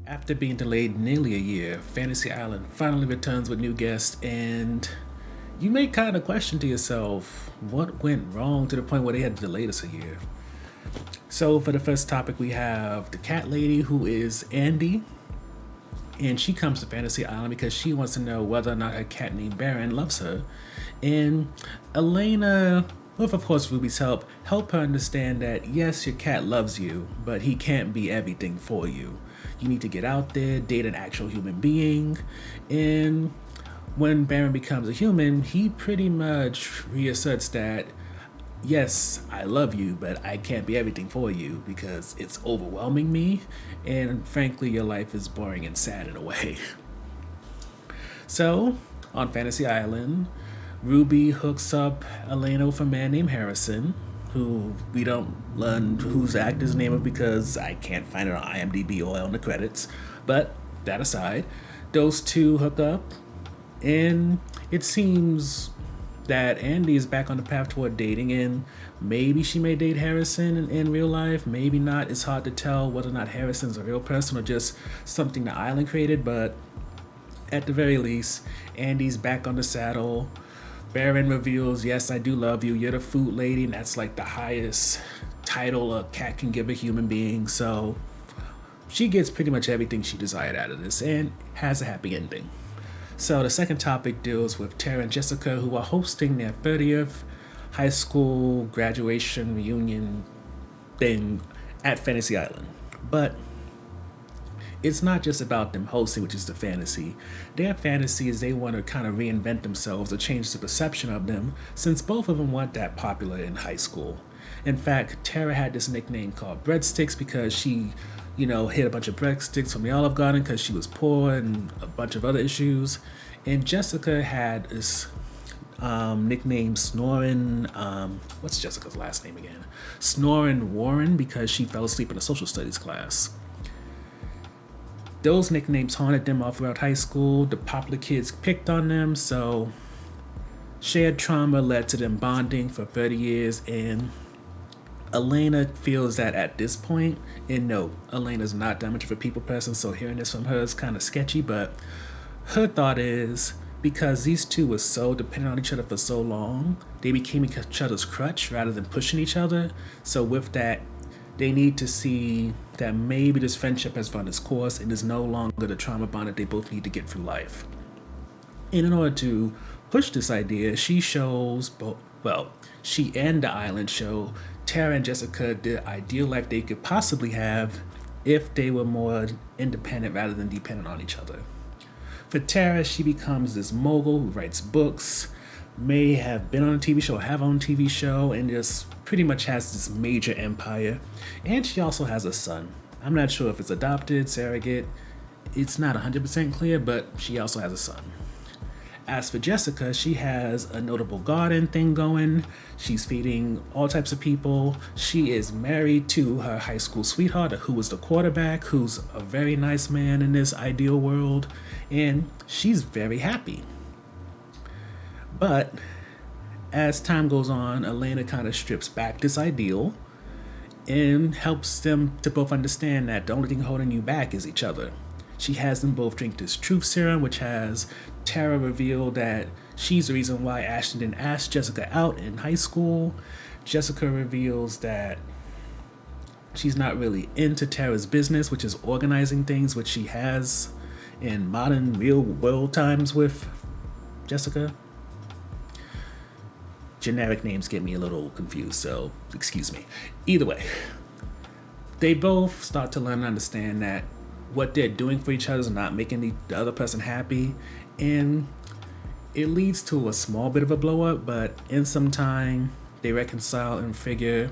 After being delayed nearly a year, Fantasy Island finally returns with new guests, and you may kind of question to yourself what went wrong to the point where they had to delay this a year. So, for the first topic, we have the cat lady who is Andy, and she comes to Fantasy Island because she wants to know whether or not her cat named Baron loves her. And Elena, with of course Ruby's help her understand that yes, your cat loves you, but he can't be everything for you. You need to get out there, date an actual human being, and when Baron becomes a human, he pretty much reasserts that yes, I love you, but I can't be everything for you because it's overwhelming me, and frankly, your life is boring and sad in a way. So, on Fantasy Island, Ruby hooks up Elena with a man named Harrison, who we don't learn whose actor's name is because I can't find it on IMDb or on the credits. But that aside, those two hook up, and it seems that Andy is back on the path toward dating, and maybe she may date Harrison in real life, maybe not. It's hard to tell whether or not Harrison's a real person or just something the island created, but at the very least, Andy's back on the saddle. Baron reveals, yes, I do love you. You're the food lady, and that's like the highest title a cat can give a human being. So she gets pretty much everything she desired out of this and has a happy ending. So the second topic deals with Tara and Jessica, who are hosting their 30th high school graduation reunion thing at Fantasy Island. But it's not just about them hosting, which is the fantasy. Their fantasy is they want to kind of reinvent themselves or change the perception of them, since both of them weren't that popular in high school. In fact, Tara had this nickname called Breadsticks because she, hid a bunch of breadsticks from the Olive Garden because she was poor and a bunch of other issues. And Jessica had this nickname Snoring, what's Jessica's last name again? Snoring Warren, because she fell asleep in a social studies class. Those nicknames haunted them all throughout high school. The popular kids picked on them, so shared trauma led to them bonding for 30 years, and Elena feels that at this point, and no, Elena's not that much of a people person, so hearing this from her is kind of sketchy, but her thought is because these two were so dependent on each other for so long, they became each other's crutch rather than pushing each other. So with that, they need to see that maybe this friendship has run its course and is no longer the trauma bond that they both need to get through life. And in order to push this idea, she and the island show Tara and Jessica the ideal life they could possibly have if they were more independent rather than dependent on each other. For Tara, she becomes this mogul who writes books, may have been on a TV show, have on a TV show, and just pretty much has this major empire. And she also has a son. I'm not sure if it's adopted, surrogate. It's not 100% clear, but she also has a son. As for Jessica, she has a notable garden thing going. She's feeding all types of people. She is married to her high school sweetheart, who was the quarterback, who's a very nice man in this ideal world. And she's very happy. But as time goes on, Elena kind of strips back this ideal and helps them to both understand that the only thing holding you back is each other. She has them both drink this truth serum, which has Tara reveal that she's the reason why Ashton didn't ask Jessica out in high school. Jessica reveals that she's not really into Tara's business, which is organizing things, which she has in modern real world times with Jessica. Generic names get me a little confused, so excuse me. Either way, they both start to learn and understand that what they're doing for each other is not making the other person happy, and it leads to a small bit of a blow up, but in some time they reconcile and figure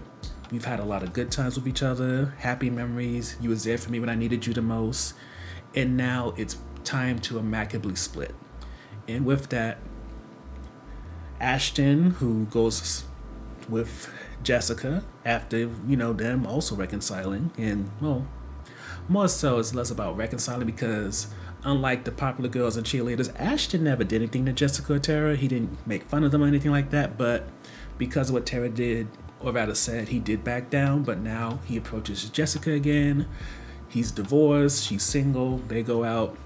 we've had a lot of good times with each other, happy memories, you was there for me when I needed you the most, and now it's time to amicably split. And with that, Ashton, who goes with Jessica after, them also reconciling, and more so it's less about reconciling because unlike the popular girls and cheerleaders, Ashton never did anything to Jessica or Tara. He didn't make fun of them or anything like that, but because of what Tara did, or rather said, he did back down, but now he approaches Jessica again. He's divorced, she's single, they go out.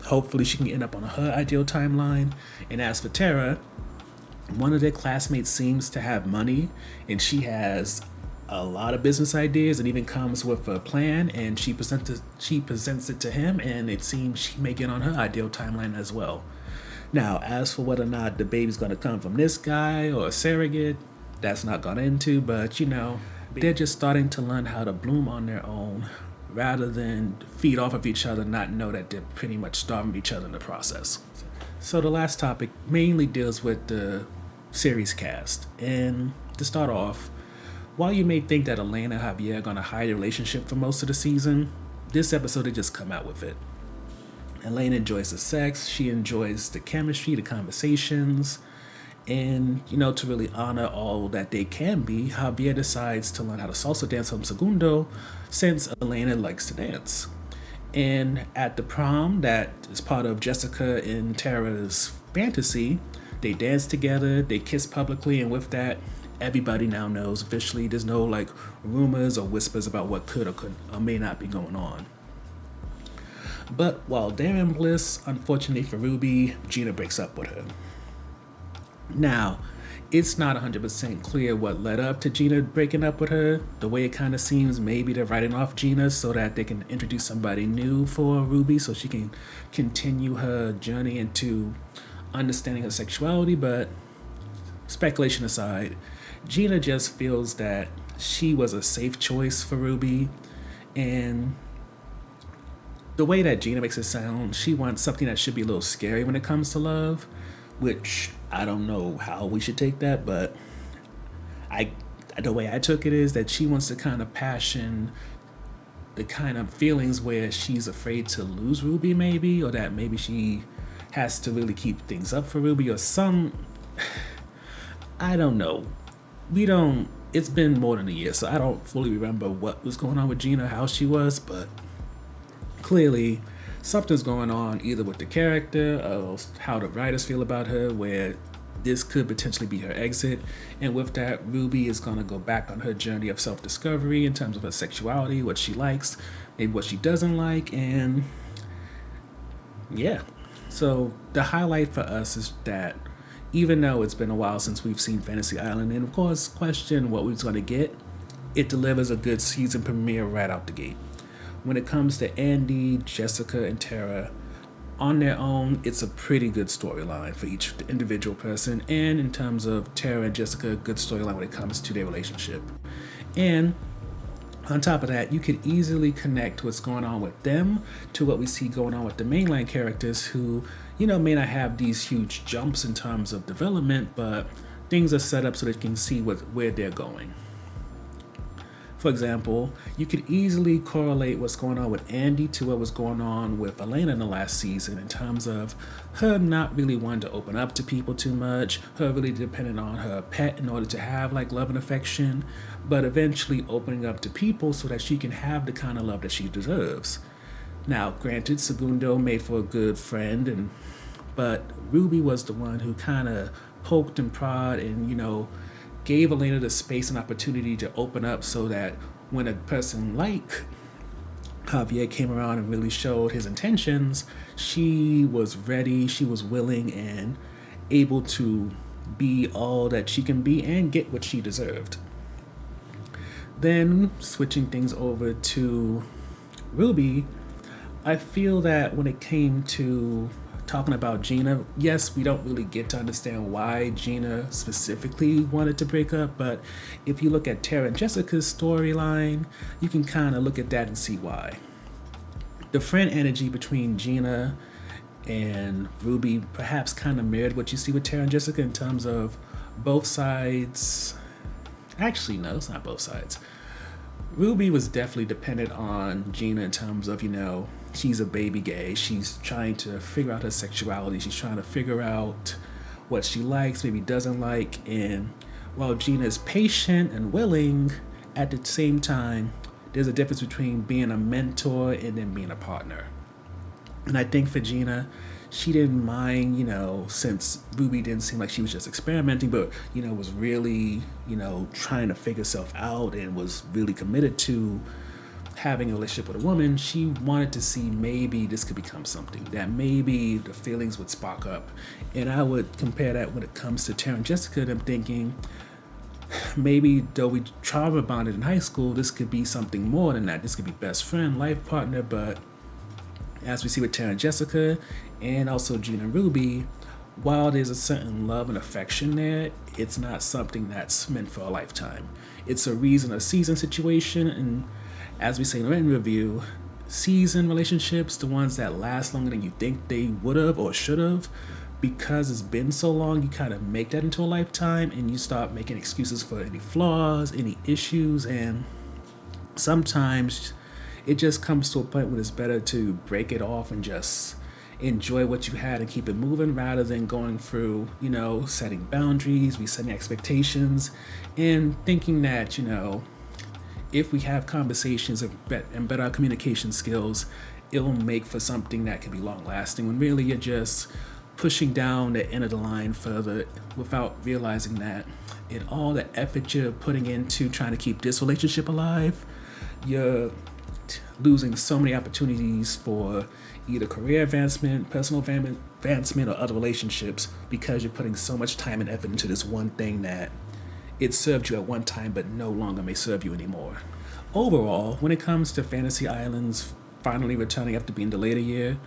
Hopefully, she can end up on her ideal timeline. And as for Tara, one of their classmates seems to have money, and she has a lot of business ideas and even comes with a plan, and she presents it to him, and it seems she may get on her ideal timeline as well. Now, as for whether or not the baby's going to come from this guy or a surrogate, that's not gone into, but they're just starting to learn how to bloom on their own rather than feed off of each other, not know that they're pretty much starving each other in the process. So the last topic mainly deals with the series cast. And to start off, while you may think that Elena and Javier are going to hide a relationship for most of the season, this episode they just come out with it. Elena enjoys the sex, she enjoys the chemistry, the conversations, and, to really honor all that they can be, Javier decides to learn how to salsa dance from Segundo since Elena likes to dance. And at the prom that is part of Jessica and Tara's fantasy, they dance together, they kiss publicly, and with that, everybody now knows officially there's no rumors or whispers about what could or may not be going on. But while they're in bliss, unfortunately for Ruby, Gina breaks up with her. Now, it's not 100% clear what led up to Gina breaking up with her. The way it kind of seems, maybe they're writing off Gina so that they can introduce somebody new for Ruby so she can continue her journey into understanding her sexuality. But speculation aside, Gina just feels that she was a safe choice for Ruby, and the way that Gina makes it sound, she wants something that should be a little scary when it comes to love, which I don't know how we should take that, but the way I took it is that she wants the kind of passion, the kind of feelings where she's afraid to lose Ruby maybe, or that maybe she has to really keep things up for Ruby or I don't know. It's been more than a year, so I don't fully remember what was going on with Gina, how she was, but clearly something's going on either with the character or how the writers feel about her, where this could potentially be her exit. And with that, Ruby is going to go back on her journey of self-discovery in terms of her sexuality, what she likes, maybe what she doesn't like, and yeah. So the highlight for us is that even though it's been a while since we've seen Fantasy Island, and of course question what we was going to get, it delivers a good season premiere right out the gate. When it comes to Andy, Jessica, and Tara, on their own, it's a pretty good storyline for each individual person, and in terms of Tara and Jessica, a good storyline when it comes to their relationship. And on top of that, you could easily connect what's going on with them to what we see going on with the mainline characters who, may not have these huge jumps in terms of development, but things are set up so that you can see where they're going. For example, you could easily correlate what's going on with Andy to what was going on with Elena in the last season in terms of her not really wanting to open up to people too much, her really depending on her pet in order to have love and affection, but eventually opening up to people so that she can have the kind of love that she deserves. Now, granted, Segundo made for a good friend, but Ruby was the one who kind of poked and prod and, gave Elena the space and opportunity to open up so that when a person like Javier came around and really showed his intentions, she was ready, she was willing and able to be all that she can be and get what she deserved. Then, switching things over to Ruby, I feel that when it came to talking about Gina, yes, we don't really get to understand why Gina specifically wanted to break up, but if you look at Tara and Jessica's storyline, you can kind of look at that and see why. The friend energy between Gina and Ruby perhaps kind of mirrored what you see with Tara and Jessica in terms of both sides. Actually, no, it's not both sides. Ruby was definitely dependent on Gina in terms of, she's a baby gay. She's trying to figure out her sexuality. She's trying to figure out what she likes, maybe doesn't like. And while Gina is patient and willing, at the same time, there's a difference between being a mentor and then being a partner. And I think for Gina, she didn't mind, since Ruby didn't seem like she was just experimenting, but, was really, trying to figure herself out and was really committed to having a relationship with a woman, she wanted to see maybe this could become something, that maybe the feelings would spark up. And I would compare that when it comes to Tara and Jessica, and I'm thinking maybe though we trauma bonded in high school, this could be something more than that. This could be best friend, life partner, but as we see with Tara and Jessica, and also Gina and Ruby, while there's a certain love and affection there, it's not something that's meant for a lifetime. It's a reason, a season situation, and as we say in the written review, season relationships, the ones that last longer than you think they would have or should have, because it's been so long, you kind of make that into a lifetime and you start making excuses for any flaws, any issues, and sometimes it just comes to a point where it's better to break it off and just enjoy what you had and keep it moving rather than going through, setting boundaries, resetting expectations, and thinking that, if we have conversations and better communication skills, it'll make for something that can be long lasting, when really you're just pushing down the end of the line further without realizing that in all the effort you're putting into trying to keep this relationship alive, you're losing so many opportunities for either career advancement, personal advancement, or other relationships because you're putting so much time and effort into this one thing that it served you at one time but no longer may serve you anymore. Overall, when it comes to Fantasy Islands finally returning after being delayed a year,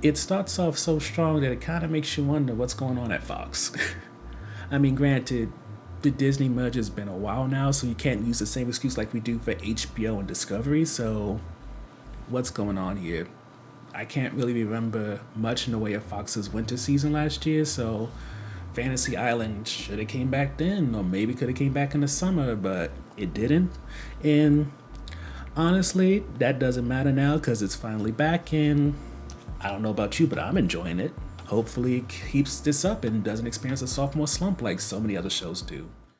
it starts off so strong that it kind of makes you wonder what's going on at Fox. I mean, granted, the Disney merger has been a while now, so you can't use the same excuse like we do for HBO and Discovery, so what's going on here? I can't really remember much in the way of Fox's winter season last year, so Fantasy Island should have came back then, or maybe could have came back in the summer, but it didn't. And honestly, that doesn't matter now because it's finally back, and I don't know about you, but I'm enjoying it. Hopefully it keeps this up and doesn't experience a sophomore slump like so many other shows do.